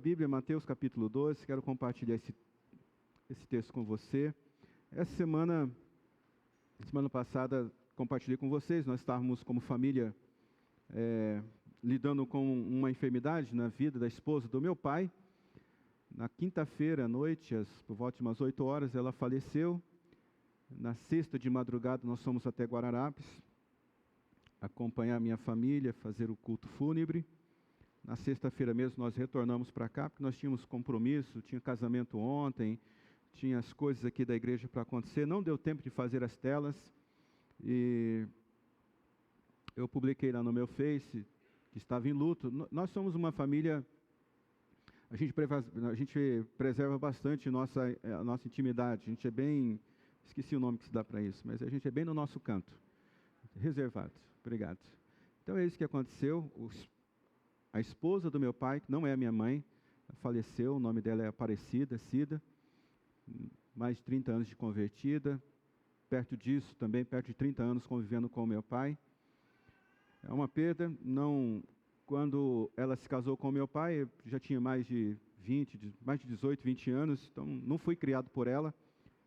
Bíblia, Mateus capítulo 12, quero compartilhar esse texto com você. Essa semana passada, compartilhei com vocês, nós estávamos como família lidando com uma enfermidade na vida da esposa do meu pai. Na quinta-feira à noite, por volta de umas 8 horas, ela faleceu. Na sexta de madrugada, nós fomos até Guararapes, acompanhar a minha família, fazer o culto fúnebre. Na sexta-feira mesmo nós retornamos para cá, porque nós tínhamos compromisso, tinha casamento ontem, tinha as coisas aqui da igreja para acontecer, não deu tempo de fazer as telas, e eu publiquei lá no meu Face que estava em luto. Nós somos uma família, a gente preserva bastante a nossa intimidade, a gente é bem, esqueci o nome que se dá para isso, mas a gente é bem no nosso canto, reservado. Obrigado. Então é isso que aconteceu. A esposa do meu pai, que não é a minha mãe, faleceu, o nome dela é Aparecida, Cida, mais de 30 anos de convertida, perto disso também, perto de 30 anos convivendo com o meu pai. É uma perda. Quando ela se casou com o meu pai, eu já tinha mais de 18, 20 anos, então não fui criado por ela,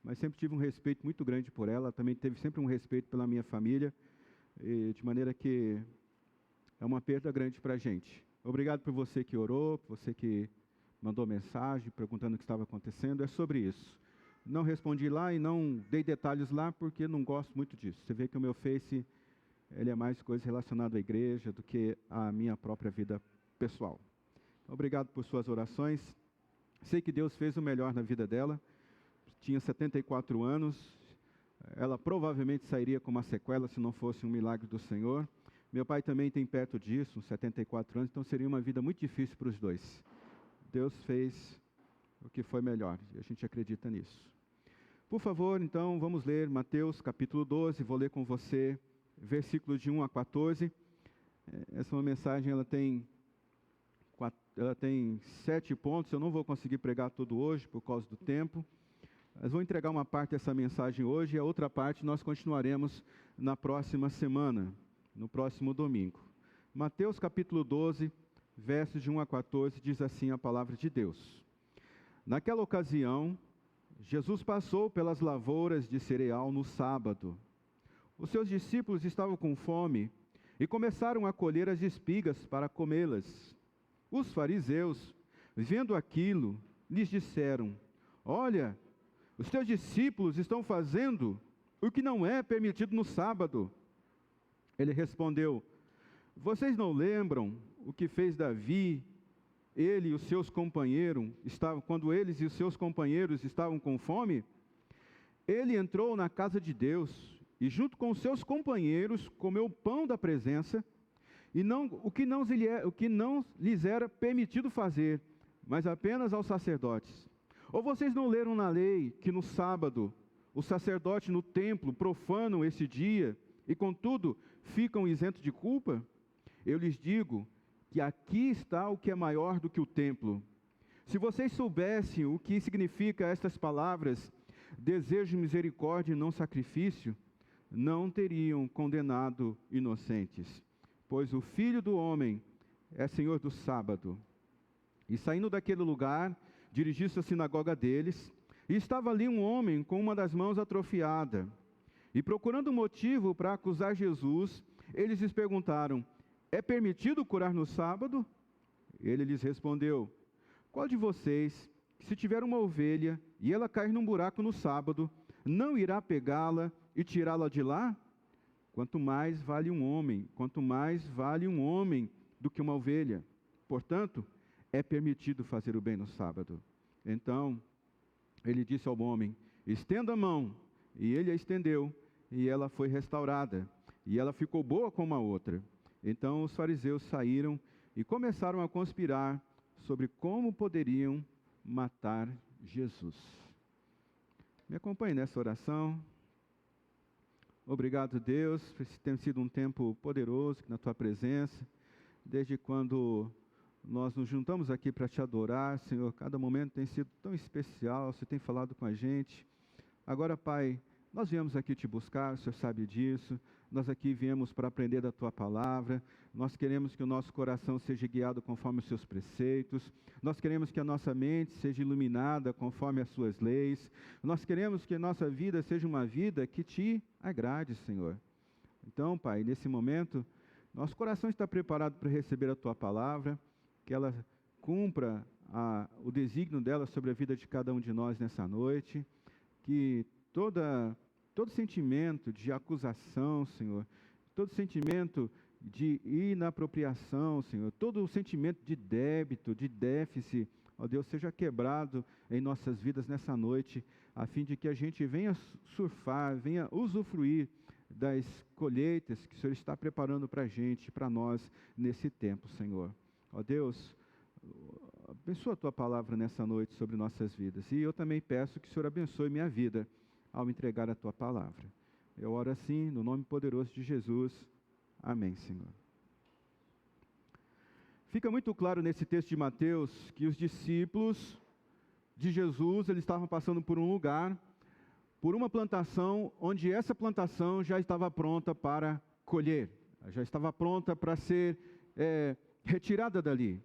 mas sempre tive um respeito muito grande por ela, também teve sempre um respeito pela minha família, de maneira que é uma perda grande para a gente. Obrigado por você que orou, por você que mandou mensagem perguntando o que estava acontecendo. É sobre isso. Não respondi lá e não dei detalhes lá porque não gosto muito disso. Você vê que o meu Face ele é mais coisa relacionada à igreja do que à minha própria vida pessoal. Obrigado por suas orações. Sei que Deus fez o melhor na vida dela. Tinha 74 anos. Ela provavelmente sairia com uma sequela se não fosse um milagre do Senhor. Meu pai também tem perto disso, uns 74 anos, então seria uma vida muito difícil para os dois. Deus fez o que foi melhor, e a gente acredita nisso. Por favor, então, vamos ler Mateus capítulo 12, vou ler com você, versículos de 1 a 14. Essa é uma mensagem, ela tem 7 pontos, eu não vou conseguir pregar tudo hoje por causa do tempo, mas vou entregar uma parte dessa mensagem hoje, e a outra parte nós continuaremos na próxima semana. No próximo domingo. Mateus capítulo 12, versos de 1 a 14, diz assim a palavra de Deus. Naquela ocasião, Jesus passou pelas lavouras de cereal no sábado. Os seus discípulos estavam com fome e começaram a colher as espigas para comê-las. Os fariseus, vendo aquilo, lhes disseram: olha, os teus discípulos estão fazendo o que não é permitido no sábado. Ele respondeu: vocês não lembram o que fez Davi, ele e os seus companheiros, quando eles e os seus companheiros estavam com fome? Ele entrou na casa de Deus e junto com os seus companheiros comeu o pão da presença, e o que não lhes era permitido fazer, mas apenas aos sacerdotes. Ou vocês não leram na lei que no sábado os sacerdotes no templo profanam esse dia, e contudo ficam isentos de culpa? Eu lhes digo que aqui está o que é maior do que o templo. Se vocês soubessem o que significa estas palavras, desejo misericórdia e não sacrifício, não teriam condenado inocentes, pois o Filho do Homem é Senhor do sábado. E saindo daquele lugar, dirigiu-se à sinagoga deles, e estava ali um homem com uma das mãos atrofiada. E procurando um motivo para acusar Jesus, eles lhes perguntaram: é permitido curar no sábado? Ele lhes respondeu: qual de vocês, se tiver uma ovelha e ela cair num buraco no sábado, não irá pegá-la e tirá-la de lá? Quanto mais vale um homem do que uma ovelha. Portanto, é permitido fazer o bem no sábado. Então, ele disse ao homem: estenda a mão. E ele a estendeu, e ela foi restaurada, e ela ficou boa como a outra. Então os fariseus saíram e começaram a conspirar sobre como poderiam matar Jesus. Me acompanhe nessa oração. Obrigado, Deus, por esse ter sido um tempo poderoso na Tua presença, desde quando nós nos juntamos aqui para Te adorar, Senhor. Cada momento tem sido tão especial, Você tem falado com a gente. Agora, Pai, Nós viemos aqui te buscar, o Senhor sabe disso. Nós aqui viemos para aprender da Tua palavra. Nós queremos que o nosso coração seja guiado conforme os Seus preceitos. Nós queremos que a nossa mente seja iluminada conforme as Suas leis. Nós queremos que a nossa vida seja uma vida que Te agrade, Senhor. Então, Pai, nesse momento, nosso coração está preparado para receber a Tua palavra, que ela cumpra o desígnio dela sobre a vida de cada um de nós nessa noite, que todo sentimento de acusação, Senhor, todo sentimento de inapropriação, Senhor, todo sentimento de débito, de déficit, ó Deus, seja quebrado em nossas vidas nessa noite, a fim de que a gente venha surfar, venha usufruir das colheitas que o Senhor está preparando para a gente, para nós, nesse tempo, Senhor. Ó Deus, abençoa a Tua palavra nessa noite sobre nossas vidas. E eu também peço que o Senhor abençoe minha vida ao entregar a Tua palavra. Eu oro assim, no nome poderoso de Jesus. Amém, Senhor. Fica muito claro nesse texto de Mateus que os discípulos de Jesus, eles estavam passando por um lugar, por uma plantação, onde essa plantação já estava pronta para colher, já estava pronta para ser retirada dali.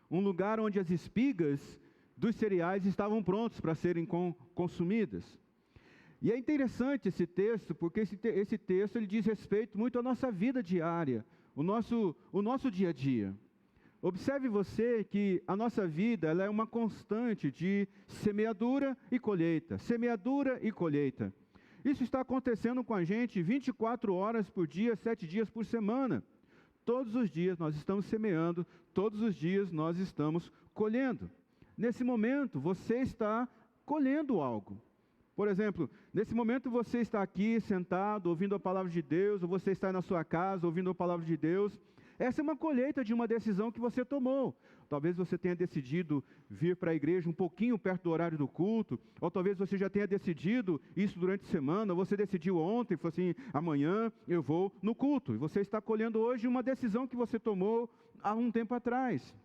Um lugar onde as espigas dos cereais estavam prontos para serem consumidas. E é interessante esse texto, porque esse texto ele diz respeito muito à nossa vida diária, o nosso dia a dia. Observe você que a nossa vida ela é uma constante de semeadura e colheita, semeadura e colheita. Isso está acontecendo com a gente 24 horas por dia, 7 dias por semana. Todos os dias nós estamos semeando, todos os dias nós estamos colhendo. Nesse momento você está colhendo algo. Por exemplo, nesse momento você está aqui sentado ouvindo a palavra de Deus, ou você está na sua casa ouvindo a palavra de Deus. Essa é uma colheita de uma decisão que você tomou. Talvez você tenha decidido vir para a igreja um pouquinho perto do horário do culto, ou talvez você já tenha decidido isso durante a semana, ou você decidiu ontem, falou assim, amanhã eu vou no culto. E você está colhendo hoje uma decisão que você tomou há um tempo atrás.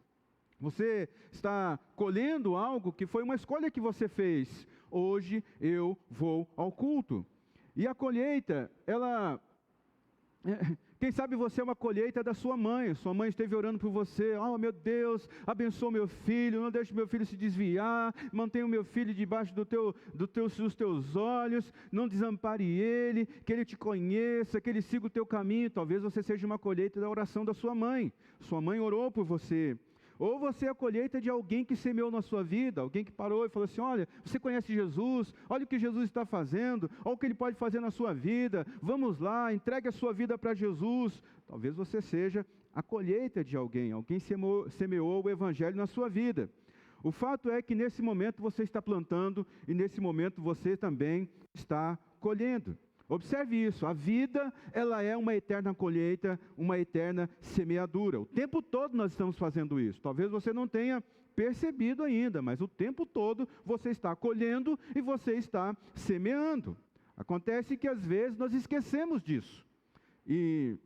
Você está colhendo algo que foi uma escolha que você fez. Hoje eu vou ao culto. E a colheita, quem sabe você é uma colheita da sua mãe esteve orando por você, oh meu Deus, abençoa meu filho, não deixe meu filho se desviar, mantenha o meu filho debaixo dos teus olhos, não desampare ele, que ele te conheça, que ele siga o teu caminho. Talvez você seja uma colheita da oração da sua mãe orou por você. Ou você é a colheita de alguém que semeou na sua vida, alguém que parou e falou assim, olha, você conhece Jesus, olha o que Jesus está fazendo, olha o que Ele pode fazer na sua vida, vamos lá, entregue a sua vida para Jesus. Talvez você seja a colheita de alguém semeou o Evangelho na sua vida. O fato é que nesse momento você está plantando e nesse momento você também está colhendo. Observe isso, a vida, ela é uma eterna colheita, uma eterna semeadura. O tempo todo nós estamos fazendo isso. Talvez você não tenha percebido ainda, mas o tempo todo você está colhendo e você está semeando. Acontece que às vezes nós esquecemos disso. E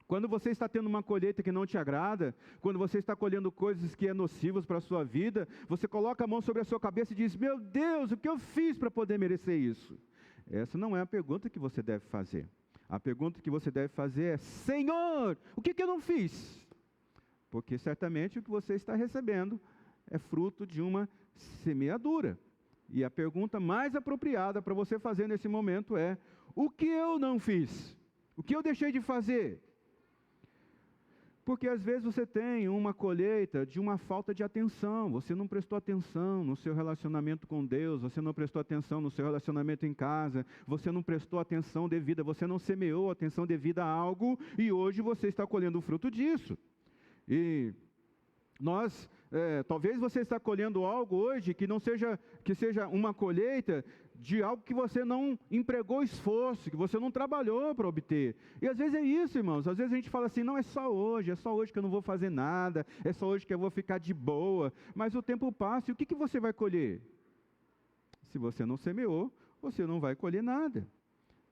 quando você está tendo uma colheita que não te agrada, quando você está colhendo coisas que é nocivas para a sua vida, você coloca a mão sobre a sua cabeça e diz, meu Deus, o que eu fiz para poder merecer isso? Essa não é a pergunta que você deve fazer. A pergunta que você deve fazer é, Senhor, o que eu não fiz? Porque certamente o que você está recebendo é fruto de uma semeadura. E a pergunta mais apropriada para você fazer nesse momento é, o que eu não fiz? O que eu deixei de fazer? Porque às vezes você tem uma colheita de uma falta de atenção, você não prestou atenção no seu relacionamento com Deus, você não prestou atenção no seu relacionamento em casa, você não prestou atenção devida, você não semeou atenção devida a algo e hoje você está colhendo o fruto disso. E talvez você está colhendo algo hoje que seja uma colheita de algo que você não empregou esforço, que você não trabalhou para obter. E às vezes é isso, irmãos, às vezes a gente fala assim, não, é só hoje que eu não vou fazer nada, é só hoje que eu vou ficar de boa, mas o tempo passa e o que você vai colher? Se você não semeou, você não vai colher nada.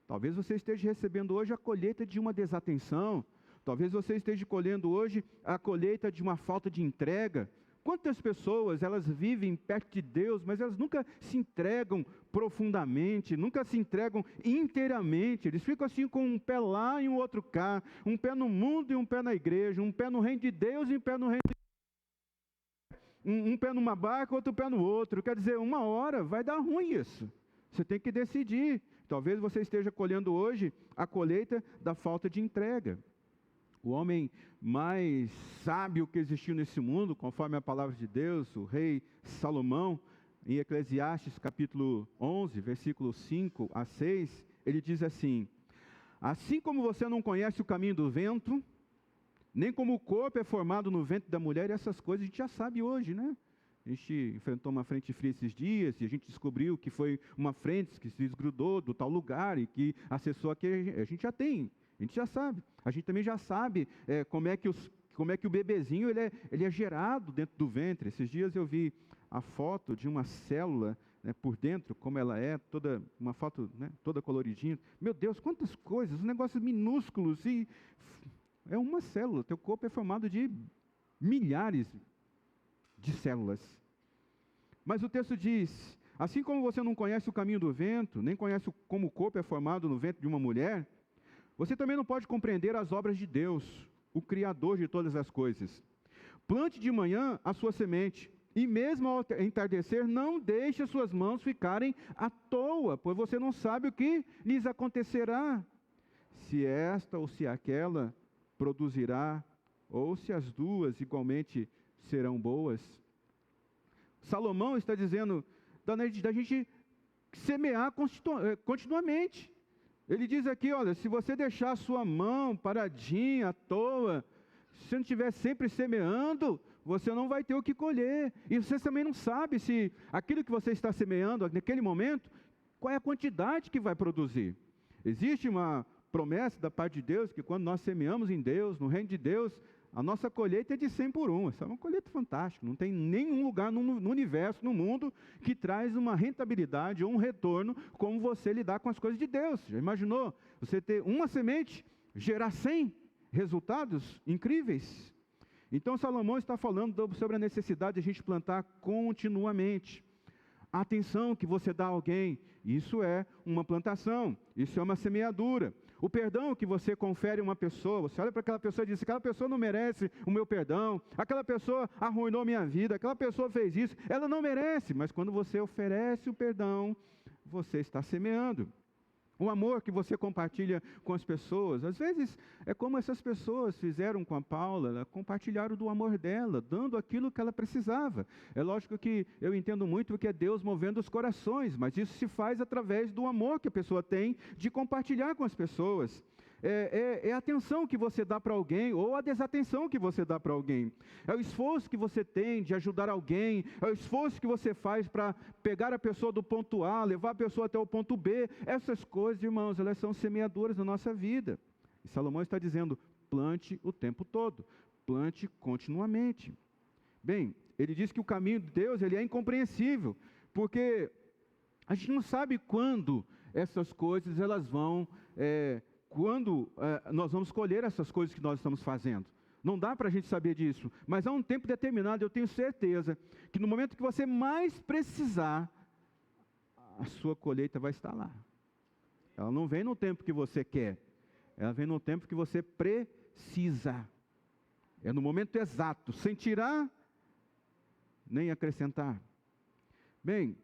Talvez você esteja recebendo hoje a colheita de uma desatenção, talvez você esteja colhendo hoje a colheita de uma falta de entrega, Quantas pessoas, elas vivem perto de Deus, mas elas nunca se entregam profundamente, nunca se entregam inteiramente. Eles ficam assim com um pé lá e um outro cá, um pé no mundo e um pé na igreja, um pé no reino de Deus e um pé no reino de... um pé numa barca, outro pé no outro. Quer dizer, uma hora vai dar ruim isso. Você tem que decidir. Talvez você esteja colhendo hoje a colheita da falta de entrega. O homem mais sábio que existiu nesse mundo, conforme a palavra de Deus, o rei Salomão, em Eclesiastes capítulo 11, versículos 5 a 6, ele diz assim: assim como você não conhece o caminho do vento, nem como o corpo é formado no ventre da mulher, essas coisas a gente já sabe hoje, né? A gente enfrentou uma frente fria esses dias e a gente descobriu que foi uma frente que se desgrudou do tal lugar e que acessou aqui, a gente já tem. A gente já sabe. A gente também já sabe como é que o bebezinho ele é gerado dentro do ventre. Esses dias eu vi a foto de uma célula, né, por dentro, como ela é, toda uma foto, né, toda coloridinha. Meu Deus, quantas coisas, negócios minúsculos. E é uma célula. Teu corpo é formado de milhares de células. Mas o texto diz: assim como você não conhece o caminho do vento, nem conhece como o corpo é formado no ventre de uma mulher, você também não pode compreender as obras de Deus, o Criador de todas as coisas. Plante de manhã a sua semente, e mesmo ao entardecer, não deixe as suas mãos ficarem à toa, pois você não sabe o que lhes acontecerá, se esta ou se aquela produzirá, ou se as duas igualmente serão boas. Salomão está dizendo da gente semear continuamente. Ele diz aqui, olha, se você deixar a sua mão paradinha, à toa, se você não estiver sempre semeando, você não vai ter o que colher. E você também não sabe se aquilo que você está semeando naquele momento, qual é a quantidade que vai produzir. Existe uma promessa da parte de Deus, que quando nós semeamos em Deus, no reino de Deus, a nossa colheita é de 100 por 1. Essa é uma colheita fantástica. Não tem nenhum lugar no universo, no mundo, que traz uma rentabilidade ou um retorno como você lidar com as coisas de Deus. Já imaginou? Você ter uma semente, gerar 100 resultados incríveis? Então Salomão está falando sobre a necessidade de a gente plantar continuamente. A atenção que você dá a alguém, isso é uma plantação, isso é uma semeadura. O perdão que você confere a uma pessoa, você olha para aquela pessoa e diz: aquela pessoa não merece o meu perdão, aquela pessoa arruinou minha vida, aquela pessoa fez isso, ela não merece. Mas quando você oferece o perdão, você está semeando. O amor que você compartilha com as pessoas, às vezes é como essas pessoas fizeram com a Paula, compartilharam do amor dela, dando aquilo que ela precisava. É lógico que eu entendo muito que é Deus movendo os corações, mas isso se faz através do amor que a pessoa tem de compartilhar com as pessoas. É a atenção que você dá para alguém, ou a desatenção que você dá para alguém. É o esforço que você tem de ajudar alguém, é o esforço que você faz para pegar a pessoa do ponto A, levar a pessoa até o ponto B. Essas coisas, irmãos, elas são semeadoras na nossa vida. E Salomão está dizendo: plante o tempo todo, plante continuamente. Bem, ele diz que o caminho de Deus ele é incompreensível, porque a gente não sabe quando essas coisas elas vão... quando nós vamos colher essas coisas que nós estamos fazendo. Não dá para a gente saber disso, mas há um tempo determinado, eu tenho certeza, que no momento que você mais precisar, a sua colheita vai estar lá. Ela não vem no tempo que você quer, ela vem no tempo que você precisa. É no momento exato, sem tirar, nem acrescentar. Bem,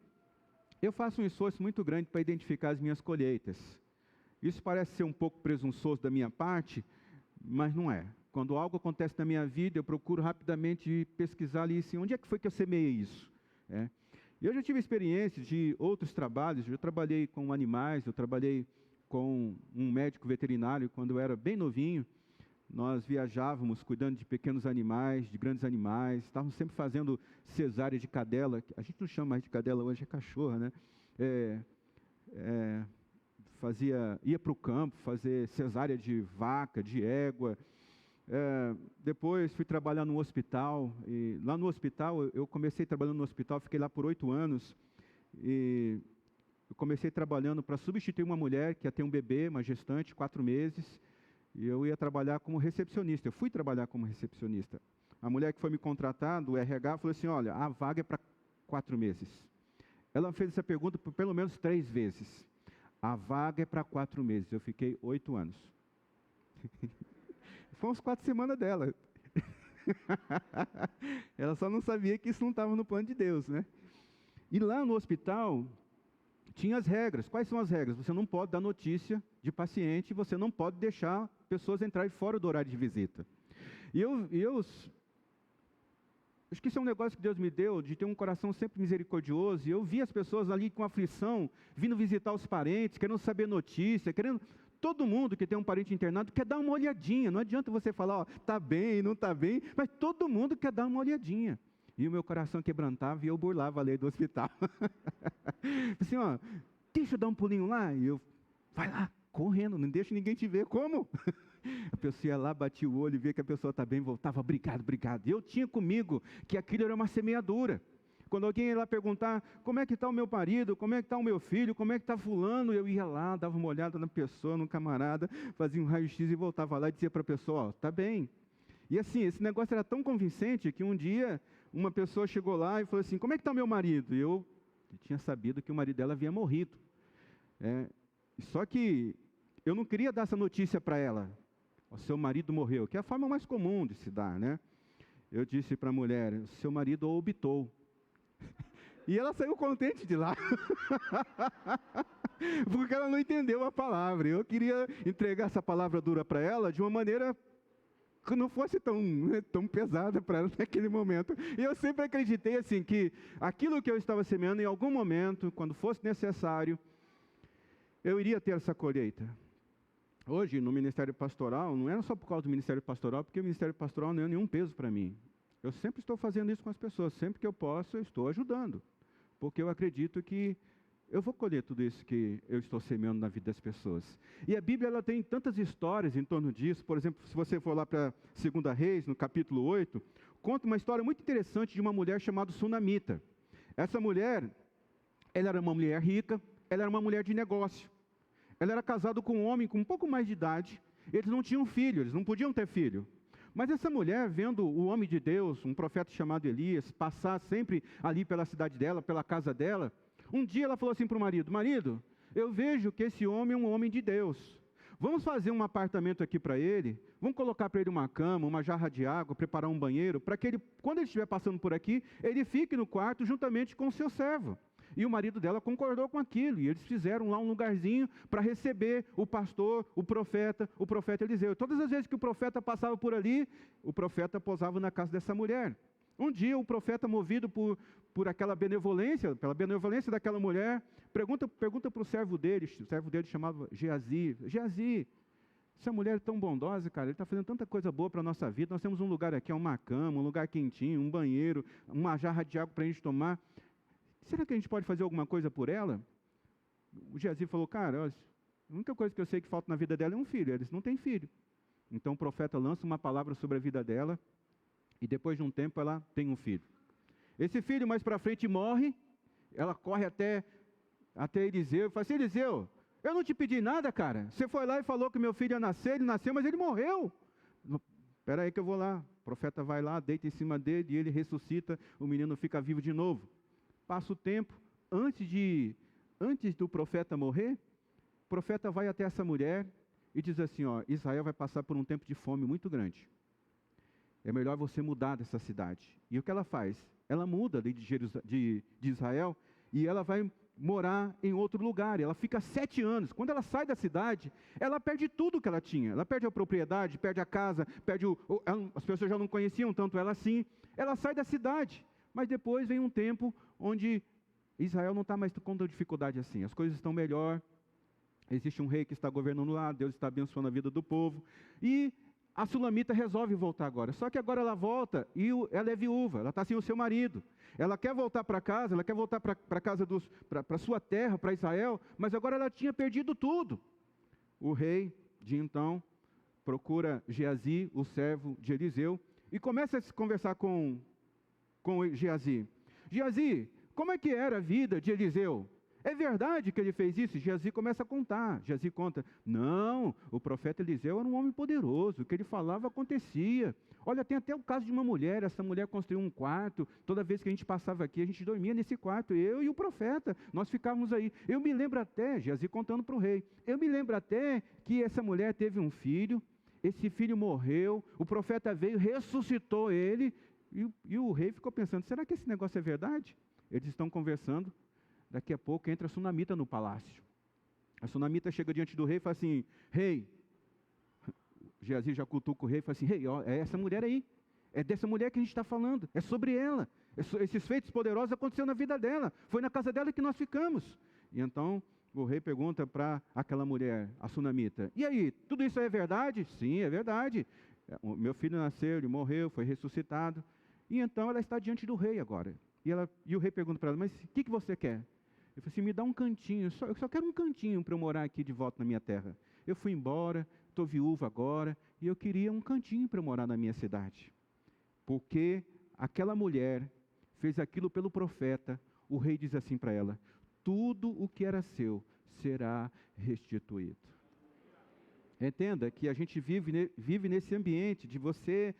eu faço um esforço muito grande para identificar as minhas colheitas. Isso parece ser um pouco presunçoso da minha parte, mas não é. Quando algo acontece na minha vida, eu procuro rapidamente pesquisar ali, assim, onde é que foi que eu semeei isso? Eu já tive experiência de outros trabalhos, eu trabalhei com animais, eu trabalhei com um médico veterinário quando eu era bem novinho. Nós viajávamos cuidando de pequenos animais, de grandes animais, estávamos sempre fazendo cesárea de cadela, a gente não chama mais de cadela hoje, é cachorra, né? Ia para o campo fazer cesárea de vaca, de égua. Depois fui trabalhar no hospital, e lá no hospital, eu comecei trabalhando no hospital, fiquei lá por 8 anos, e eu comecei trabalhando para substituir uma mulher que ia ter um bebê, uma gestante, 4 meses, e eu ia trabalhar como recepcionista, eu fui trabalhar como recepcionista. a mulher que foi me contratar, do RH, falou assim, olha, a vaga é para 4 meses. Ela fez essa pergunta por pelo menos 3 vezes. A vaga é para 4 meses. Eu fiquei 8 anos. Foi uns 4 semanas dela. Ela só não sabia que isso não estava no plano de Deus, né? E lá no hospital, tinha as regras. Quais são as regras? Você não pode dar notícia de paciente, você não pode deixar pessoas entrarem fora do horário de visita. E eu acho que isso é um negócio que Deus me deu, de ter um coração sempre misericordioso, e eu vi as pessoas ali com aflição, vindo visitar os parentes, querendo saber notícia, querendo... Todo mundo que tem um parente internado quer dar uma olhadinha, não adianta você falar, ó, tá bem, não tá bem, mas todo mundo quer dar uma olhadinha. E o meu coração quebrantava e eu burlava a lei do hospital. Assim, ó, deixa eu dar um pulinho lá, e eu, vai lá, correndo, não deixa ninguém te ver, como? A pessoa ia lá, batia o olho, via que a pessoa está bem, voltava, obrigado, obrigado. E eu tinha comigo que aquilo era uma semeadura. Quando alguém ia lá perguntar, como é que está o meu marido, como é que está o meu filho, como é que está fulano, eu ia lá, dava uma olhada na pessoa, no camarada, fazia um raio-x e voltava lá e dizia para a pessoa, ó, está bem. E assim, esse negócio era tão convincente que um dia uma pessoa chegou lá e falou assim, como é que está o meu marido? E eu tinha sabido que o marido dela havia morrido. Só que eu não queria dar essa notícia para ela. O seu marido morreu, que é a forma mais comum de se dar, né? Eu disse para a mulher, o seu marido obitou. E ela saiu contente de lá. Porque ela não entendeu a palavra. Eu queria entregar essa palavra dura para ela de uma maneira que não fosse tão pesada para ela naquele momento. E eu sempre acreditei assim, que aquilo que eu estava semeando, em algum momento, quando fosse necessário, eu iria ter essa colheita. Hoje, no Ministério Pastoral, não era só por causa do Ministério Pastoral, porque o Ministério Pastoral não é nenhum peso para mim. Eu sempre estou fazendo isso com as pessoas, sempre que eu posso, eu estou ajudando. Porque eu acredito que eu vou colher tudo isso que eu estou semeando na vida das pessoas. E a Bíblia, ela tem tantas histórias em torno disso. Por exemplo, se você for lá para 2 Reis, no capítulo 8, conta uma história muito interessante de uma mulher chamada Sunamita. Essa mulher, ela era uma mulher rica, ela era uma mulher de negócio. Ela era casada com um homem com um pouco mais de idade, eles não tinham filho, eles não podiam ter filho. Mas essa mulher, vendo o homem de Deus, um profeta chamado Elias, passar sempre ali pela cidade dela, pela casa dela, um dia ela falou assim para o marido, marido, eu vejo que esse homem é um homem de Deus. Vamos fazer um apartamento aqui para ele, vamos colocar para ele uma cama, uma jarra de água, preparar um banheiro, para que ele, quando ele estiver passando por aqui, ele fique no quarto juntamente com o seu servo. E o marido dela concordou com aquilo, e eles fizeram lá um lugarzinho para receber o pastor, o profeta Eliseu. Todas as vezes que o profeta passava por ali, o profeta pousava na casa dessa mulher. Um dia o profeta, movido por aquela benevolência, pela benevolência daquela mulher, pergunta para o servo dele chamava Geazi, Geazi, essa mulher é tão bondosa, cara, ele está fazendo tanta coisa boa para a nossa vida, nós temos um lugar aqui, uma cama, um lugar quentinho, um banheiro, uma jarra de água para a gente tomar. Será que a gente pode fazer alguma coisa por ela? O Geazi falou, cara, a única coisa que eu sei que falta na vida dela é um filho. Eles não têm filho. Então o profeta lança uma palavra sobre a vida dela, e depois de um tempo ela tem um filho. Esse filho mais para frente morre, ela corre até Eliseu e fala assim, Eliseu, eu não te pedi nada, cara. Você foi lá e falou que meu filho ia nascer, ele nasceu, mas ele morreu. Espera aí que eu vou lá. O profeta vai lá, deita em cima dele, e ele ressuscita, o menino fica vivo de novo. Passa o tempo, antes do profeta morrer, o profeta vai até essa mulher e diz assim, ó, Israel vai passar por um tempo de fome muito grande. É melhor você mudar dessa cidade. E o que ela faz? Ela muda de Israel e ela vai morar em outro lugar. Ela fica 7 anos. Quando ela sai da cidade, ela perde tudo que ela tinha. Ela perde a propriedade, perde a casa, as pessoas já não conheciam tanto ela assim. Ela sai da cidade. Mas depois vem um tempo onde Israel não está mais com tanta dificuldade assim. As coisas estão melhor. Existe um rei que está governando lá. Deus está abençoando a vida do povo. E a Sulamita resolve voltar agora. Só que agora ela volta e ela é viúva. Ela está sem o seu marido. Ela quer voltar para casa. Ela quer voltar para casa para sua terra, para Israel. Mas agora ela tinha perdido tudo. O rei de então procura Geazi, o servo de Eliseu, e começa a se conversar com Geazi. Geazi, como é que era a vida de Eliseu? É verdade que ele fez isso? Geazi começa a contar. Geazi conta, não, o profeta Eliseu era um homem poderoso, o que ele falava acontecia. Olha, tem até o caso de uma mulher, essa mulher construiu um quarto, toda vez que a gente passava aqui, a gente dormia nesse quarto, eu e o profeta, nós ficávamos aí. Eu me lembro até, Geazi contando para o rei, eu me lembro até que essa mulher teve um filho, esse filho morreu, o profeta veio, ressuscitou ele, e o rei ficou pensando, será que esse negócio é verdade? Eles estão conversando. Daqui a pouco entra a sunamita no palácio. A sunamita chega diante do rei e fala assim, rei, Geazi já cutuca o rei e fala assim, rei, ó, é essa mulher aí, é dessa mulher que a gente está falando, é sobre ela, esses feitos poderosos aconteceram na vida dela, foi na casa dela que nós ficamos. E então o rei pergunta para aquela mulher, a sunamita, e aí, tudo isso é verdade? Sim, é verdade. O meu filho nasceu, ele morreu, foi ressuscitado. E então ela está diante do rei agora. E o rei pergunta para ela, mas o que você quer? Eu falei assim, me dá um cantinho, eu só quero um cantinho para eu morar aqui de volta na minha terra. Eu fui embora, estou viúva agora, e eu queria um cantinho para eu morar na minha cidade. Porque aquela mulher fez aquilo pelo profeta, o rei diz assim para ela, tudo o que era seu será restituído. Entenda que a gente vive nesse ambiente de você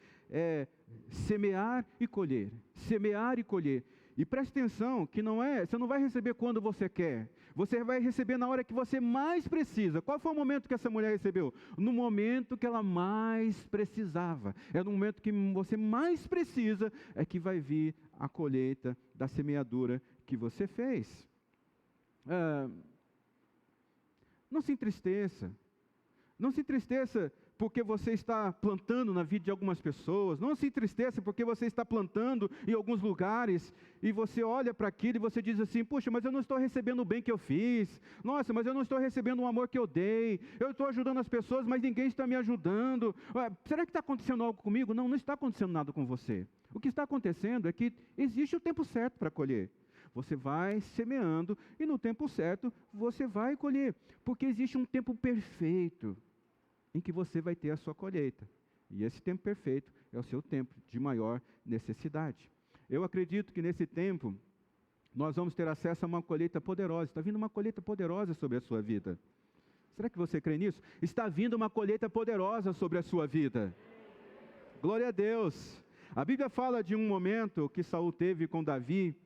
semear e colher, semear e colher. E preste atenção que você não vai receber quando você quer, você vai receber na hora que você mais precisa. Qual foi o momento que essa mulher recebeu? No momento que ela mais precisava. É no momento que você mais precisa, é que vai vir a colheita da semeadura que você fez. Não se entristeça. Não se entristeça porque você está plantando na vida de algumas pessoas. Não se entristeça porque você está plantando em alguns lugares e você olha para aquilo e você diz assim, puxa, mas eu não estou recebendo o bem que eu fiz. Nossa, mas eu não estou recebendo o amor que eu dei. Eu estou ajudando as pessoas, mas ninguém está me ajudando. Será que está acontecendo algo comigo? Não, não está acontecendo nada com você. O que está acontecendo é que existe o tempo certo para colher. Você vai semeando e no tempo certo você vai colher. Porque existe um tempo perfeito em que você vai ter a sua colheita. E esse tempo perfeito é o seu tempo de maior necessidade. Eu acredito que nesse tempo nós vamos ter acesso a uma colheita poderosa. Está vindo uma colheita poderosa sobre a sua vida. Será que você crê nisso? Está vindo uma colheita poderosa sobre a sua vida. Glória a Deus. A Bíblia fala de um momento que Saul teve com Davi.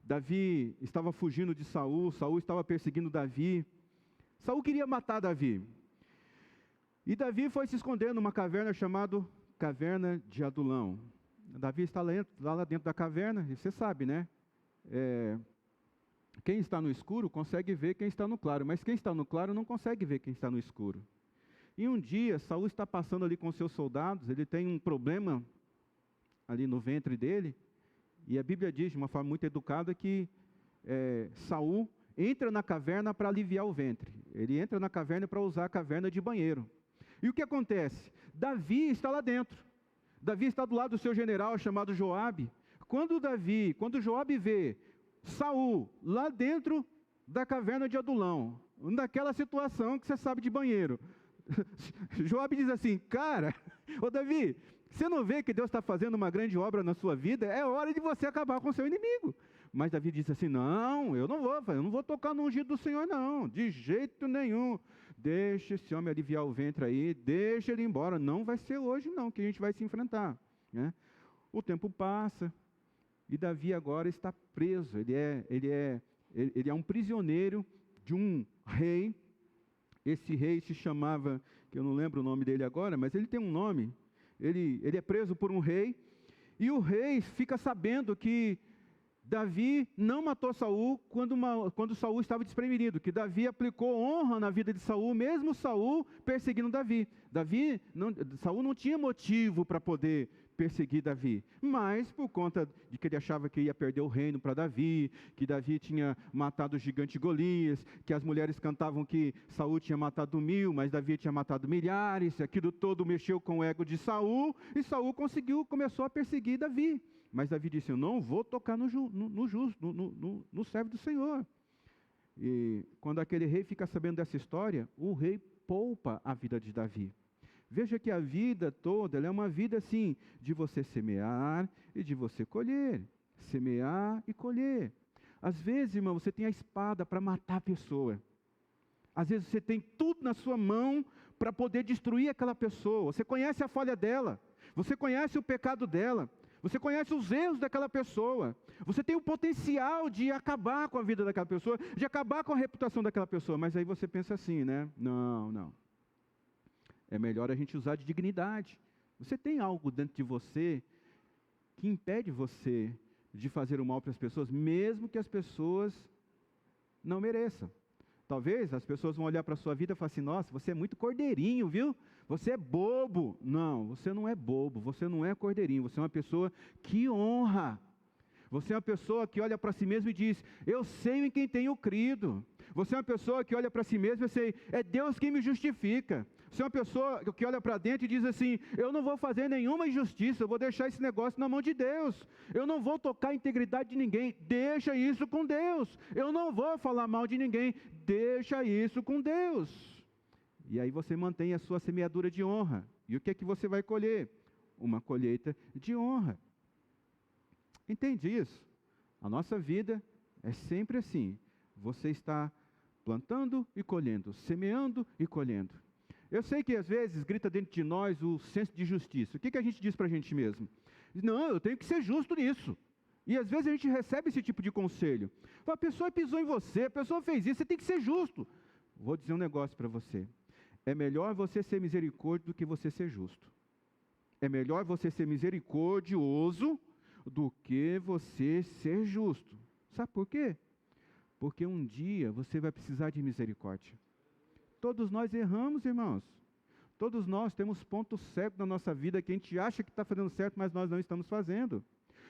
Davi estava fugindo de Saul, Saul estava perseguindo Davi. Saul queria matar Davi. E Davi foi se esconder numa caverna chamada Caverna de Adulão. Davi está lá dentro da caverna, e você sabe, né? Quem está no escuro consegue ver quem está no claro, mas quem está no claro não consegue ver quem está no escuro. E um dia, Saul está passando ali com seus soldados, ele tem um problema ali no ventre dele, e a Bíblia diz de uma forma muito educada que Saul entra na caverna para aliviar o ventre. Ele entra na caverna para usar a caverna de banheiro. E o que acontece? Davi está lá dentro. Davi está do lado do seu general chamado Joabe. Quando Joabe vê Saul lá dentro da caverna de Adulão, naquela situação que você sabe de banheiro, Joabe diz assim, cara, ô Davi, você não vê que Deus está fazendo uma grande obra na sua vida? É hora de você acabar com o seu inimigo. Mas Davi disse assim, não, eu não vou tocar no ungido do Senhor não, de jeito nenhum. Deixa esse homem aliviar o ventre aí, deixa ele ir embora, não vai ser hoje não que a gente vai se enfrentar. Né? O tempo passa e Davi agora está preso, ele é um prisioneiro de um rei. Esse rei se chamava, que eu não lembro o nome dele agora, mas ele tem um nome, ele é preso por um rei, e o rei fica sabendo que Davi não matou Saul quando Saul estava desprevenido, que Davi aplicou honra na vida de Saul, mesmo Saul perseguindo Davi. Saul não tinha motivo para poder perseguir Davi, mas por conta de que ele achava que ia perder o reino para Davi, que Davi tinha matado o gigante Golias, que as mulheres cantavam que Saul tinha matado 1000, mas Davi tinha matado milhares, aquilo todo mexeu com o ego de Saul, e Saul começou a perseguir Davi. Mas Davi disse, eu não vou tocar no servo do Senhor. E quando aquele rei fica sabendo dessa história, o rei poupa a vida de Davi. Veja que a vida toda, ela é uma vida assim, de você semear e de você colher. Semear e colher. Às vezes, irmão, você tem a espada para matar a pessoa. Às vezes você tem tudo na sua mão para poder destruir aquela pessoa. Você conhece a falha dela, você conhece o pecado dela, você conhece os erros daquela pessoa. Você tem o potencial de acabar com a vida daquela pessoa, de acabar com a reputação daquela pessoa. Mas aí você pensa assim, né? Não. É melhor a gente usar de dignidade. Você tem algo dentro de você que impede você de fazer o mal para as pessoas, mesmo que as pessoas não mereçam. Talvez as pessoas vão olhar para a sua vida e falar assim, nossa, você é muito cordeirinho, viu? Você é bobo. Não, você não é bobo, você não é cordeirinho, você é uma pessoa que honra. Você é uma pessoa que olha para si mesmo e diz, eu sei em quem tenho crido. Você é uma pessoa que olha para si mesmo e diz, é Deus quem me justifica. Você é uma pessoa que olha para dentro e diz assim, eu não vou fazer nenhuma injustiça, eu vou deixar esse negócio na mão de Deus. Eu não vou tocar a integridade de ninguém, deixa isso com Deus. Eu não vou falar mal de ninguém, deixa isso com Deus. E aí você mantém a sua semeadura de honra. E o que é que você vai colher? Uma colheita de honra. Entende isso? A nossa vida é sempre assim. Você está plantando e colhendo, semeando e colhendo. Eu sei que às vezes grita dentro de nós o senso de justiça. O que a gente diz para a gente mesmo? Não, eu tenho que ser justo nisso. E às vezes a gente recebe esse tipo de conselho. A pessoa pisou em você, a pessoa fez isso, você tem que ser justo. Vou dizer um negócio para você. É melhor você ser misericórdia do que você ser justo. É melhor você ser misericordioso do que você ser justo. Sabe por quê? Porque um dia você vai precisar de misericórdia. Todos nós erramos, irmãos. Todos nós temos pontos cegos na nossa vida que a gente acha que está fazendo certo, mas nós não estamos fazendo.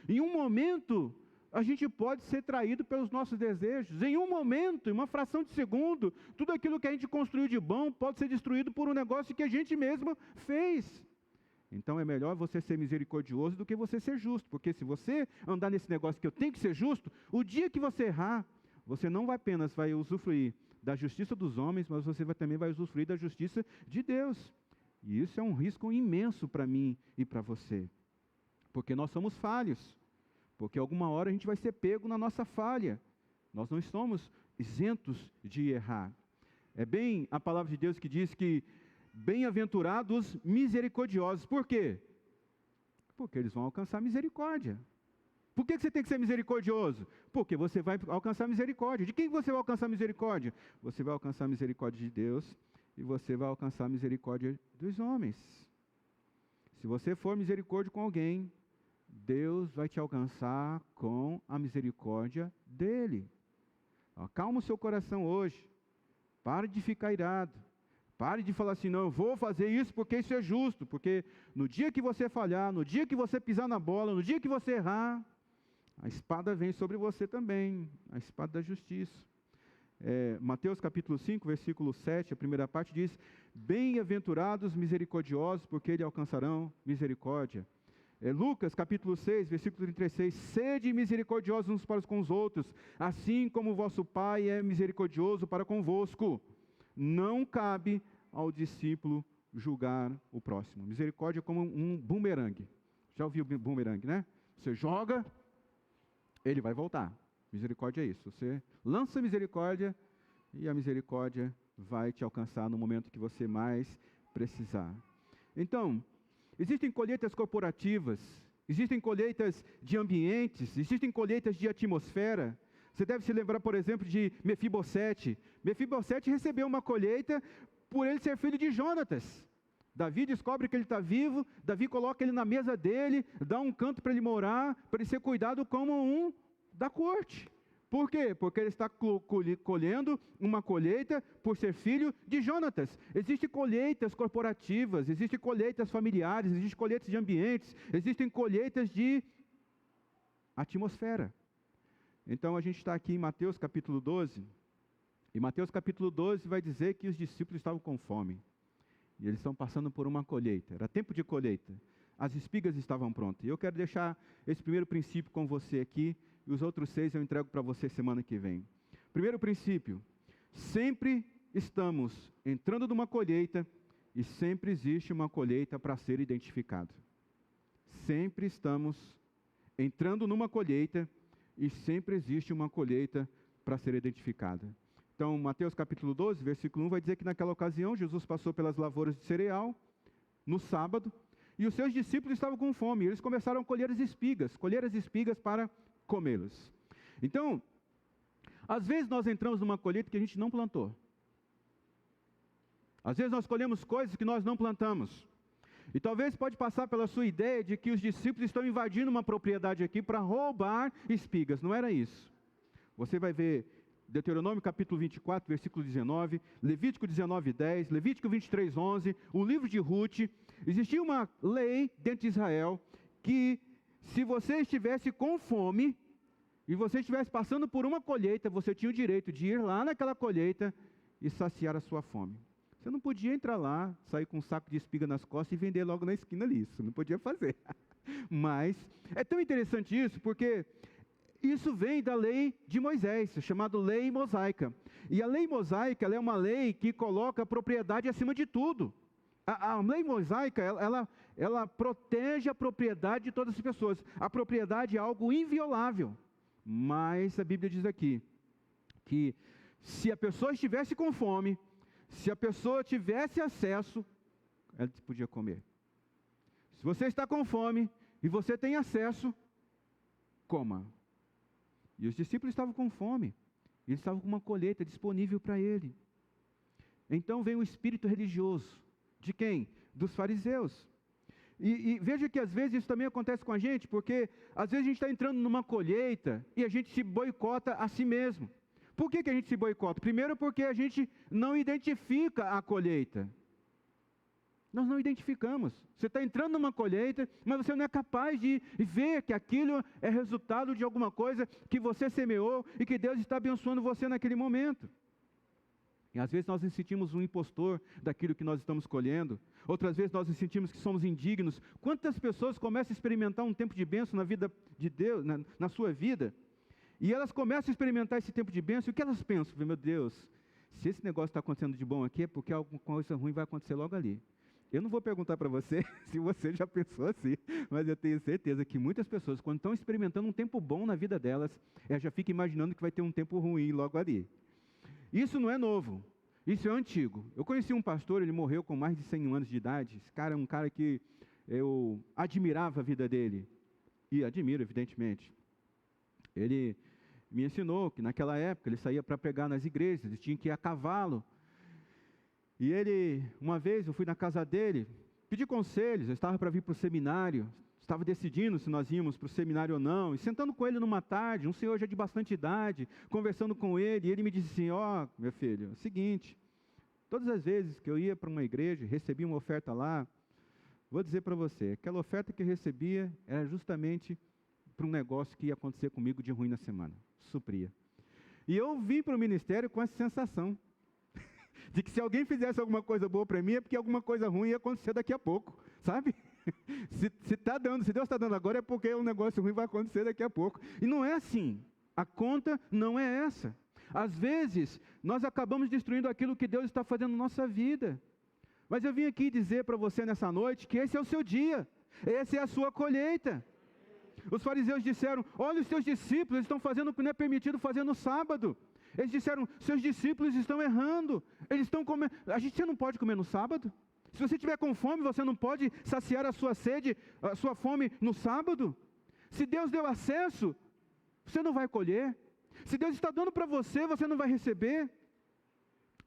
Em um momento, a gente pode ser traído pelos nossos desejos. Em um momento, em uma fração de segundo, tudo aquilo que a gente construiu de bom pode ser destruído por um negócio que a gente mesmo fez. Então é melhor você ser misericordioso do que você ser justo. Porque se você andar nesse negócio que eu tenho que ser justo, o dia que você errar, você não apenas vai usufruir da justiça dos homens, mas você também vai usufruir da justiça de Deus. E isso é um risco imenso para mim e para você. Porque nós somos falhos. Porque alguma hora a gente vai ser pego na nossa falha. Nós não estamos isentos de errar. É bem a palavra de Deus que diz que bem-aventurados misericordiosos. Por quê? Porque eles vão alcançar misericórdia. Por que você tem que ser misericordioso? Porque você vai alcançar misericórdia. De quem você vai alcançar misericórdia? Você vai alcançar misericórdia de Deus e você vai alcançar misericórdia dos homens. Se você for misericórdia com alguém, Deus vai te alcançar com a misericórdia dele. Acalma o seu coração hoje. Pare de ficar irado. Pare de falar assim, não, eu vou fazer isso porque isso é justo. Porque no dia que você falhar, no dia que você pisar na bola, no dia que você errar, a espada vem sobre você também, a espada da justiça. Mateus capítulo 5, versículo 7, a primeira parte diz, bem-aventurados misericordiosos, porque eles alcançarão misericórdia. Lucas capítulo 6, versículo 36, sede misericordiosos uns para com os outros, assim como o vosso Pai é misericordioso para convosco. Não cabe ao discípulo julgar o próximo. Misericórdia é como um bumerangue. Já ouviu bumerangue, né? Você joga, ele vai voltar. Misericórdia é isso. Você lança misericórdia e a misericórdia vai te alcançar no momento que você mais precisar. Então, existem colheitas corporativas, existem colheitas de ambientes, existem colheitas de atmosfera. Você deve se lembrar, por exemplo, de Mefibosete. Mefibosete recebeu uma colheita por ele ser filho de Jonatas. Davi descobre que ele está vivo, Davi coloca ele na mesa dele, dá um canto para ele morar, para ele ser cuidado como um da corte. Por quê? Porque ele está colhendo uma colheita por ser filho de Jonatas. Existem colheitas corporativas, existem colheitas familiares, existem colheitas de ambientes, existem colheitas de atmosfera. Então a gente está aqui em Mateus capítulo 12, e Mateus capítulo 12 vai dizer que os discípulos estavam com fome. E eles estão passando por uma colheita, era tempo de colheita. As espigas estavam prontas. E eu quero deixar esse primeiro princípio com você aqui, e os outros 6 eu entrego para você semana que vem. Primeiro princípio, sempre estamos entrando numa colheita, e sempre existe uma colheita para ser identificada. Sempre estamos entrando numa colheita, e sempre existe uma colheita para ser identificada. Então, Mateus capítulo 12, versículo 1, vai dizer que naquela ocasião, Jesus passou pelas lavouras de cereal, no sábado, e os seus discípulos estavam com fome, e eles começaram a colher as espigas para comê-las. Então, às vezes nós entramos numa colheita que a gente não plantou. Às vezes nós colhemos coisas que nós não plantamos. E talvez pode passar pela sua ideia de que os discípulos estão invadindo uma propriedade aqui para roubar espigas. Não era isso. Você vai ver Deuteronômio capítulo 24, versículo 19, Levítico 19, 10, Levítico 23, 11, o livro de Ruth. Existia uma lei dentro de Israel que se você estivesse com fome e você estivesse passando por uma colheita, você tinha o direito de ir lá naquela colheita e saciar a sua fome. Você não podia entrar lá, sair com um saco de espiga nas costas e vender logo na esquina ali. Isso não podia fazer. Mas é tão interessante isso, porque isso vem da lei de Moisés, chamada lei mosaica. E a lei mosaica, ela é uma lei que coloca a propriedade acima de tudo. A lei mosaica, ela protege a propriedade de todas as pessoas. A propriedade é algo inviolável. Mas a Bíblia diz aqui, que se a pessoa estivesse com fome, se a pessoa tivesse acesso, ela podia comer. Se você está com fome e você tem acesso, coma. E os discípulos estavam com fome. Eles estavam com uma colheita disponível para ele. Então veio o espírito religioso. De quem? Dos fariseus. E veja que às vezes isso também acontece com a gente, porque às vezes a gente está entrando numa colheita e a gente se boicota a si mesmo. Por que a gente se boicota? Primeiro porque a gente não identifica a colheita. Nós não identificamos. Você está entrando numa colheita, mas você não é capaz de ver que aquilo é resultado de alguma coisa que você semeou e que Deus está abençoando você naquele momento. E às vezes nós nos sentimos um impostor daquilo que nós estamos colhendo. Outras vezes nós nos sentimos que somos indignos. Quantas pessoas começam a experimentar um tempo de bênção na vida de Deus, na sua vida? E elas começam a experimentar esse tempo de bênção, e o que elas pensam? Meu Deus, se esse negócio está acontecendo de bom aqui, é porque alguma coisa ruim vai acontecer logo ali. Eu não vou perguntar para você se você já pensou assim, mas eu tenho certeza que muitas pessoas, quando estão experimentando um tempo bom na vida delas, já ficam imaginando que vai ter um tempo ruim logo ali. Isso não é novo, isso é antigo. Eu conheci um pastor, ele morreu com mais de 100 anos de idade. Esse cara é um cara que eu admirava a vida dele, e admiro, evidentemente. Ele me ensinou que naquela época ele saía para pregar nas igrejas, ele tinha que ir a cavalo. E ele, uma vez eu fui na casa dele, pedi conselhos, eu estava para vir para o seminário, estava decidindo se nós íamos para o seminário ou não, e sentando com ele numa tarde, um senhor já de bastante idade, conversando com ele, e ele me disse assim, meu filho, é o seguinte, todas as vezes que eu ia para uma igreja, recebia uma oferta lá, vou dizer para você, aquela oferta que eu recebia era justamente para um negócio que ia acontecer comigo de ruim na semana, supria. E eu vim para o ministério com essa sensação, de que se alguém fizesse alguma coisa boa para mim, é porque alguma coisa ruim ia acontecer daqui a pouco, sabe? Se Deus está dando agora, é porque um negócio ruim vai acontecer daqui a pouco. E não é assim. A conta não é essa. Às vezes, nós acabamos destruindo aquilo que Deus está fazendo na nossa vida. Mas eu vim aqui dizer para você nessa noite que esse é o seu dia, essa é a sua colheita. Os fariseus disseram, olha, os teus discípulos estão fazendo o que não é permitido fazer no sábado. Eles disseram, seus discípulos estão errando, eles estão comendo, você não pode comer no sábado? Se você estiver com fome, você não pode saciar a sua sede, a sua fome no sábado? Se Deus deu acesso, você não vai colher. Se Deus está dando para você, você não vai receber.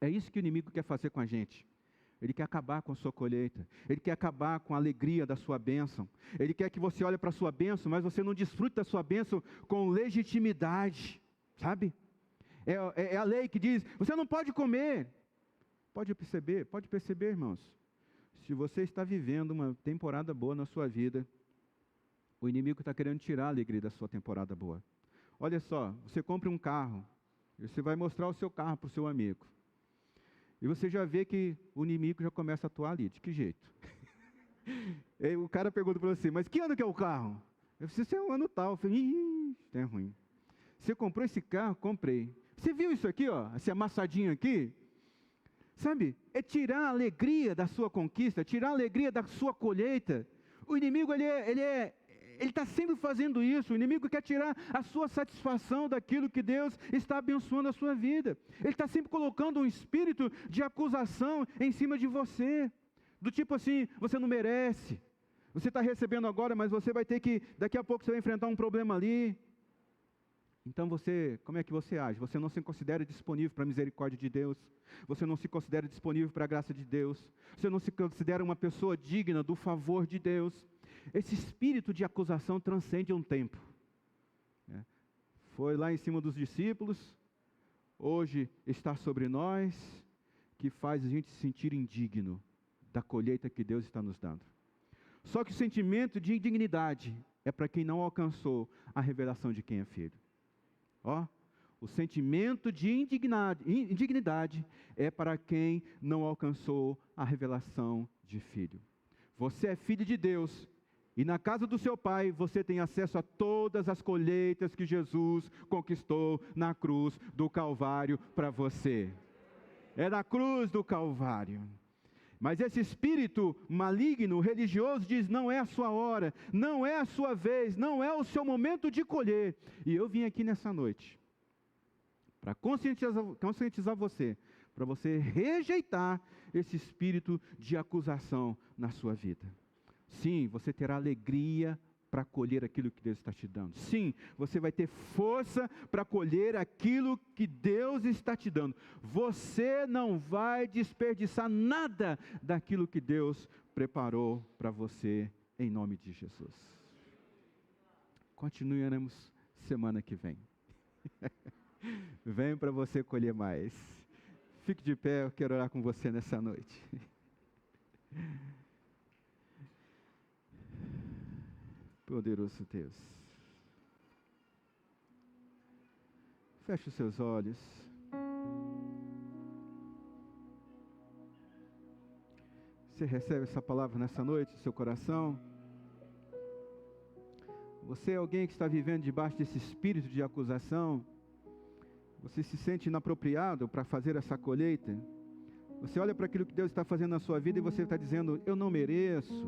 É isso que o inimigo quer fazer com a gente. Ele quer acabar com a sua colheita. Ele quer acabar com a alegria da sua bênção. Ele quer que você olhe para a sua bênção, mas você não desfrute da sua bênção com legitimidade, sabe? É a lei que diz, você não pode comer. Pode perceber, irmãos. Se você está vivendo uma temporada boa na sua vida, o inimigo está querendo tirar a alegria da sua temporada boa. Olha só, você compra um carro, e você vai mostrar o seu carro para o seu amigo. E você já vê que o inimigo já começa a atuar ali. De que jeito? O cara pergunta para você, mas que ano que é o carro? Eu disse, esse é o ano tal. Eu falei, isso é ruim. Você comprou esse carro? Comprei. Você viu isso aqui, ó? Esse amassadinho aqui? Sabe? É tirar a alegria da sua conquista, tirar a alegria da sua colheita. O inimigo, ele ele está sempre fazendo isso. O inimigo quer tirar a sua satisfação daquilo que Deus está abençoando a sua vida. Ele está sempre colocando um espírito de acusação em cima de você. Do tipo assim, você não merece. Você está recebendo agora, mas você vai ter que, daqui a pouco você vai enfrentar um problema ali. Então como é que você age? Você não se considera disponível para a misericórdia de Deus. Você não se considera disponível para a graça de Deus. Você não se considera uma pessoa digna do favor de Deus. Esse espírito de acusação transcende um tempo. Foi lá em cima dos discípulos, hoje está sobre nós, que faz a gente se sentir indigno da colheita que Deus está nos dando. Só que o sentimento de indignidade é para quem não alcançou a revelação de quem é filho. O sentimento de indignidade é para quem não alcançou a revelação de filho. Você é filho de Deus, e na casa do seu pai você tem acesso a todas as colheitas que Jesus conquistou na cruz do Calvário para você. É na cruz do Calvário. Mas esse espírito maligno, religioso, diz: não é a sua hora, não é a sua vez, não é o seu momento de colher. E eu vim aqui nessa noite para conscientizar você, para você rejeitar esse espírito de acusação na sua vida. Sim, você terá alegria para colher aquilo que Deus está te dando. Sim, você vai ter força para colher aquilo que Deus está te dando. Você não vai desperdiçar nada daquilo que Deus preparou para você, em nome de Jesus. Continuaremos semana que vem. Venho para você colher mais. Fique de pé, eu quero orar com você nessa noite. Poderoso Deus. Feche os seus olhos. Você recebe essa palavra nessa noite, no seu coração? Você é alguém que está vivendo debaixo desse espírito de acusação? Você se sente inapropriado para fazer essa colheita? Você olha para aquilo que Deus está fazendo na sua vida e você está dizendo: eu não mereço,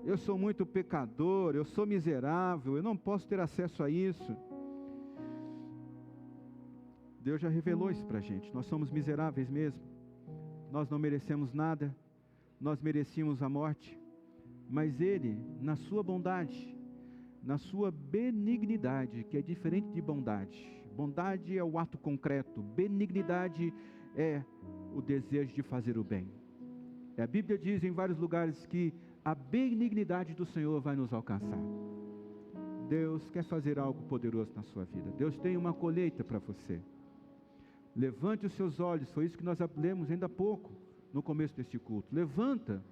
eu sou muito pecador, eu sou miserável, eu não posso ter acesso a isso. Deus já revelou isso para a gente. Nós somos miseráveis mesmo. Nós não merecemos nada. Nós merecíamos a morte. Mas Ele, na sua bondade, na sua benignidade, que é diferente de bondade. Bondade é o ato concreto. Benignidade é o desejo de fazer o bem. E a Bíblia diz em vários lugares que a benignidade do Senhor vai nos alcançar. Deus quer fazer algo poderoso na sua vida. Deus tem uma colheita para você. Levante os seus olhos, foi isso que nós lemos ainda há pouco, no começo deste culto. Levanta,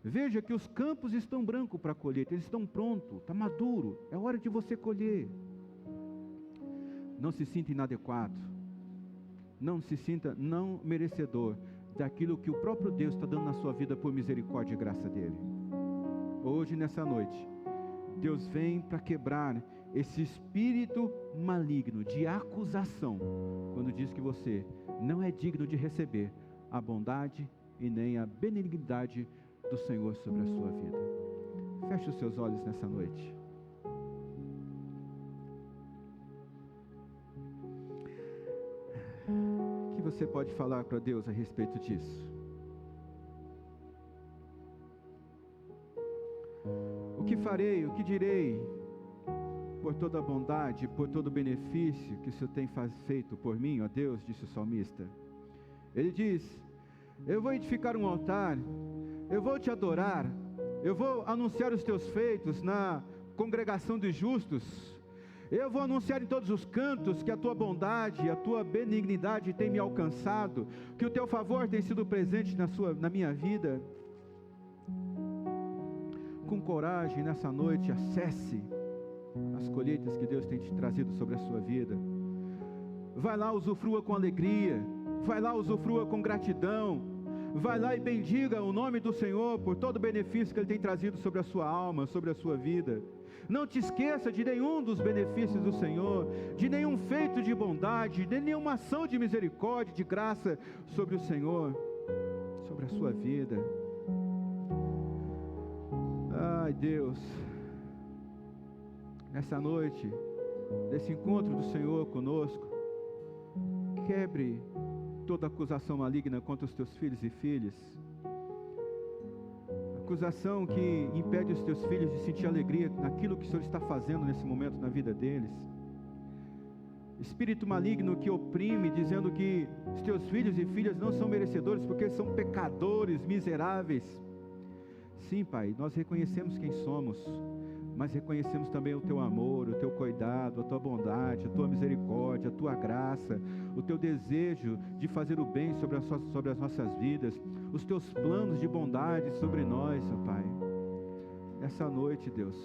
veja que os campos estão brancos para a colheita, eles estão prontos, está maduro, é hora de você colher. Não se sinta inadequado, não se sinta não merecedor daquilo que o próprio Deus está dando na sua vida por misericórdia e graça dEle. Hoje, nessa noite, Deus vem para quebrar esse espírito maligno de acusação, quando diz que você não é digno de receber a bondade e nem a benignidade do Senhor sobre a sua vida. Feche os seus olhos nessa noite. O que você pode falar para Deus a respeito disso? O que farei, o que direi por toda a bondade, por todo o benefício que o Senhor tem feito por mim, ó Deus, disse o salmista. Ele diz: eu vou edificar um altar, eu vou te adorar, eu vou anunciar os teus feitos na congregação dos justos, eu vou anunciar em todos os cantos que a tua bondade e a tua benignidade tem me alcançado, que o teu favor tem sido presente na minha vida. Com coragem nessa noite, acesse as colheitas que Deus tem te trazido sobre a sua vida. Vai lá, usufrua com alegria, vai lá, usufrua com gratidão, vai lá e bendiga o nome do Senhor por todo o benefício que Ele tem trazido sobre a sua alma, sobre a sua vida. Não te esqueça de nenhum dos benefícios do Senhor, de nenhum feito de bondade, de nenhuma ação de misericórdia, de graça sobre o Senhor, sobre a sua vida. Ai, Deus, essa noite, desse encontro do Senhor conosco, quebre toda acusação maligna contra os teus filhos e filhas, acusação que impede os teus filhos de sentir alegria naquilo que o Senhor está fazendo nesse momento na vida deles, espírito maligno que oprime, dizendo que os teus filhos e filhas não são merecedores porque eles são pecadores, miseráveis. Sim, Pai, nós reconhecemos quem somos, mas reconhecemos também o Teu amor, o Teu cuidado, a Tua bondade, a Tua misericórdia, a Tua graça, o Teu desejo de fazer o bem sobre as nossas vidas, os Teus planos de bondade sobre nós, ó Pai. Essa noite, Deus,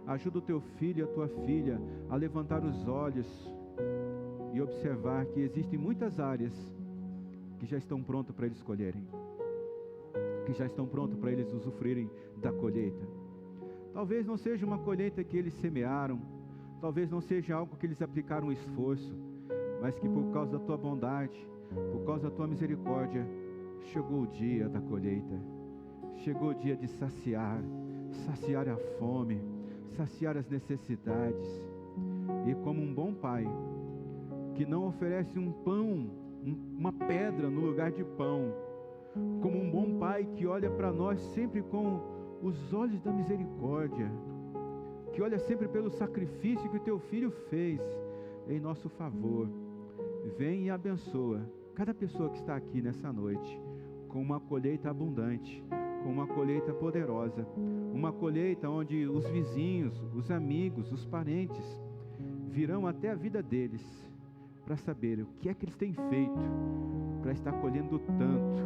ajuda o Teu filho e a Tua filha a levantar os olhos e observar que existem muitas áreas que já estão prontas para eles escolherem, que já estão prontas para eles usufruírem da colheita. Talvez não seja uma colheita que eles semearam, talvez não seja algo que eles aplicaram um esforço, mas que por causa da Tua bondade, por causa da Tua misericórdia, chegou o dia da colheita, chegou o dia de saciar a fome, saciar as necessidades. E como um bom pai, que não oferece um pão, uma pedra no lugar de pão, como um bom pai que olha para nós sempre com os olhos da misericórdia, que olha sempre pelo sacrifício que o Teu Filho fez em nosso favor, vem e abençoa cada pessoa que está aqui nessa noite, com uma colheita abundante, com uma colheita poderosa, uma colheita onde os vizinhos, os amigos, os parentes, virão até a vida deles, para saber o que é que eles têm feito, para estar colhendo tanto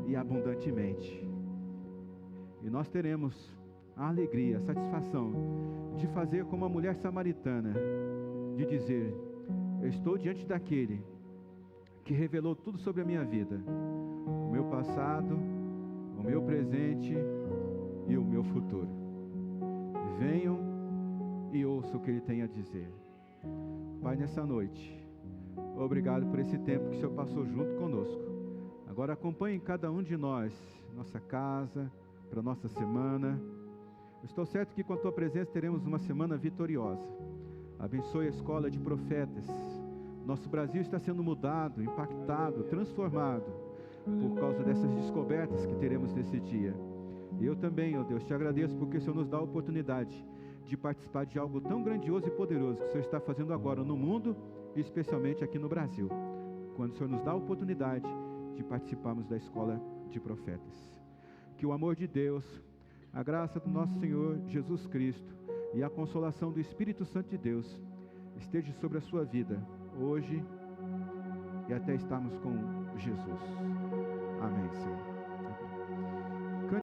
e abundantemente. E nós teremos a alegria, a satisfação de fazer como a mulher samaritana, de dizer: eu estou diante daquele que revelou tudo sobre a minha vida, o meu passado, o meu presente e o meu futuro. Venham e ouçam o que Ele tem a dizer. Pai, nessa noite, obrigado por esse tempo que o Senhor passou junto conosco. Agora acompanhe cada um de nós, nossa casa, para a nossa semana. Eu estou certo que com a Tua presença teremos uma semana vitoriosa. Abençoe a escola de profetas. Nosso Brasil está sendo mudado, impactado, transformado por causa dessas descobertas que teremos nesse dia. E eu também, ó Deus, te agradeço porque o Senhor nos dá a oportunidade de participar de algo tão grandioso e poderoso que o Senhor está fazendo agora no mundo e especialmente aqui no Brasil, quando o Senhor nos dá a oportunidade de participarmos da escola de profetas. Que o amor de Deus, a graça do nosso Senhor Jesus Cristo e a consolação do Espírito Santo de Deus esteja sobre a sua vida, hoje e até estarmos com Jesus. Amém, Senhor.